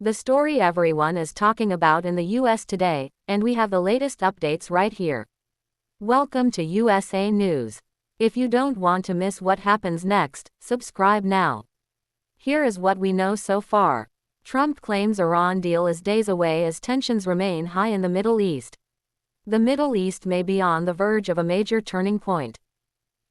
The story everyone is talking about in the US today, and we have the latest updates right here. Welcome to USA News. If you don't want to miss what happens next, subscribe now. Here is what we know so far. Trump claims Iran deal is days away as tensions remain high in the Middle East. The Middle East may be on the verge of a major turning point.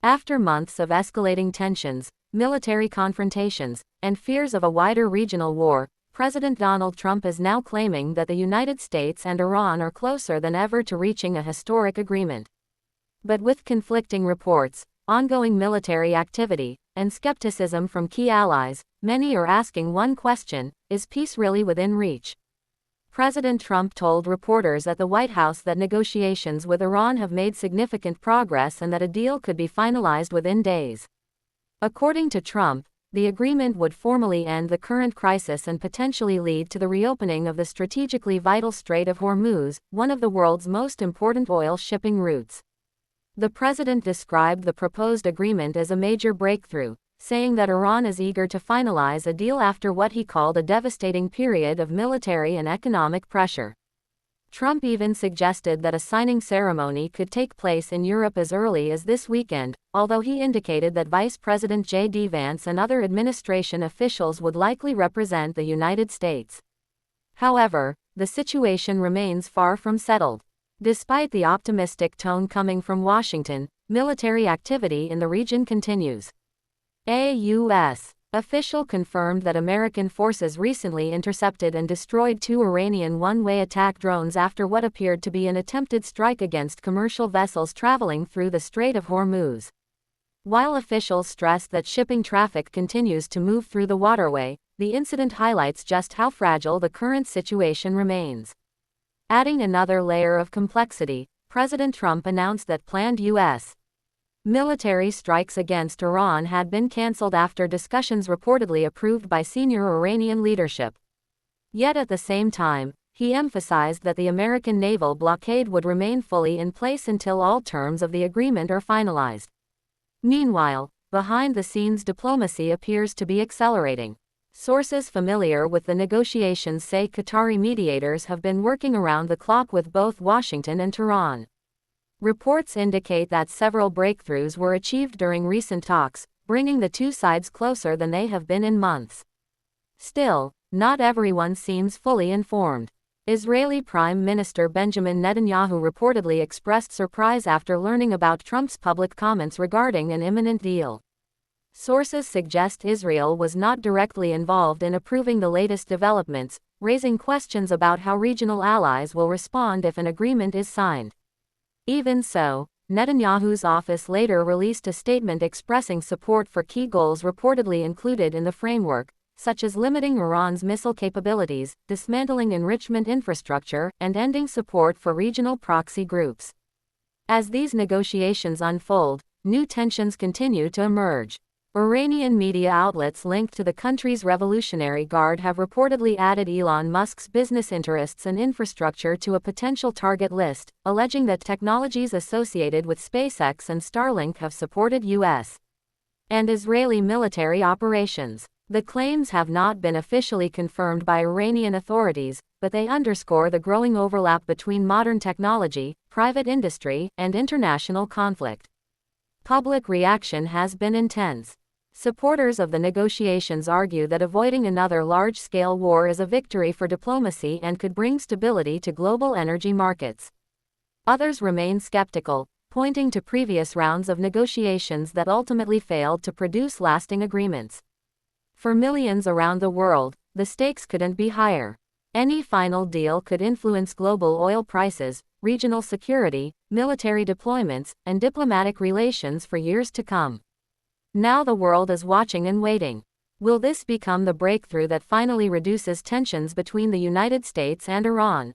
After months of escalating tensions, military confrontations, and fears of a wider regional war, President Donald Trump is now claiming that the United States and Iran are closer than ever to reaching a historic agreement. But with conflicting reports, ongoing military activity, and skepticism from key allies, many are asking one question: is peace really within reach? President Trump told reporters at the White House that negotiations with Iran have made significant progress and that a deal could be finalized within days. According to Trump, the agreement would formally end the current crisis and potentially lead to the reopening of the strategically vital Strait of Hormuz, one of the world's most important oil shipping routes. The president described the proposed agreement as a major breakthrough, saying that Iran is eager to finalize a deal after what he called a devastating period of military and economic pressure. Trump even suggested that a signing ceremony could take place in Europe as early as this weekend, although he indicated that Vice President J.D. Vance and other administration officials would likely represent the United States. However, the situation remains far from settled. Despite the optimistic tone coming from Washington, military activity in the region continues. A U.S. official confirmed that American forces recently intercepted and destroyed 2 Iranian one-way attack drones after what appeared to be an attempted strike against commercial vessels traveling through the Strait of Hormuz. While officials stressed that shipping traffic continues to move through the waterway, the incident highlights just how fragile the current situation remains. Adding another layer of complexity, President Trump announced that planned U.S. military strikes against Iran had been cancelled after discussions reportedly approved by senior Iranian leadership. Yet at the same time, he emphasized that the American naval blockade would remain fully in place until all terms of the agreement are finalized. Meanwhile, behind-the-scenes diplomacy appears to be accelerating. Sources familiar with the negotiations say Qatari mediators have been working around the clock with both Washington and Tehran. Reports indicate that several breakthroughs were achieved during recent talks, bringing the two sides closer than they have been in months. Still, not everyone seems fully informed. Israeli Prime Minister Benjamin Netanyahu reportedly expressed surprise after learning about Trump's public comments regarding an imminent deal. Sources suggest Israel was not directly involved in approving the latest developments, raising questions about how regional allies will respond if an agreement is signed. Even so, Netanyahu's office later released a statement expressing support for key goals reportedly included in the framework, such as limiting Iran's missile capabilities, dismantling enrichment infrastructure, and ending support for regional proxy groups. As these negotiations unfold, new tensions continue to emerge. Iranian media outlets linked to the country's Revolutionary Guard have reportedly added Elon Musk's business interests and infrastructure to a potential target list, alleging that technologies associated with SpaceX and Starlink have supported U.S. and Israeli military operations. The claims have not been officially confirmed by Iranian authorities, but they underscore the growing overlap between modern technology, private industry, and international conflict. Public reaction has been intense. Supporters of the negotiations argue that avoiding another large-scale war is a victory for diplomacy and could bring stability to global energy markets. Others remain skeptical, pointing to previous rounds of negotiations that ultimately failed to produce lasting agreements. For millions around the world, the stakes couldn't be higher. Any final deal could influence global oil prices, regional security, military deployments, and diplomatic relations for years to come. Now the world is watching and waiting. Will this become the breakthrough that finally reduces tensions between the United States and Iran?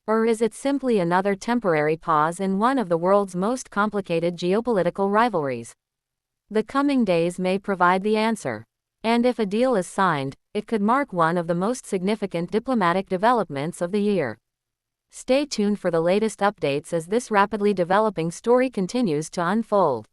Or is it simply another temporary pause in one of the world's most complicated geopolitical rivalries? The coming days may provide the answer. And if a deal is signed, it could mark one of the most significant diplomatic developments of the year. Stay tuned for the latest updates as this rapidly developing story continues to unfold.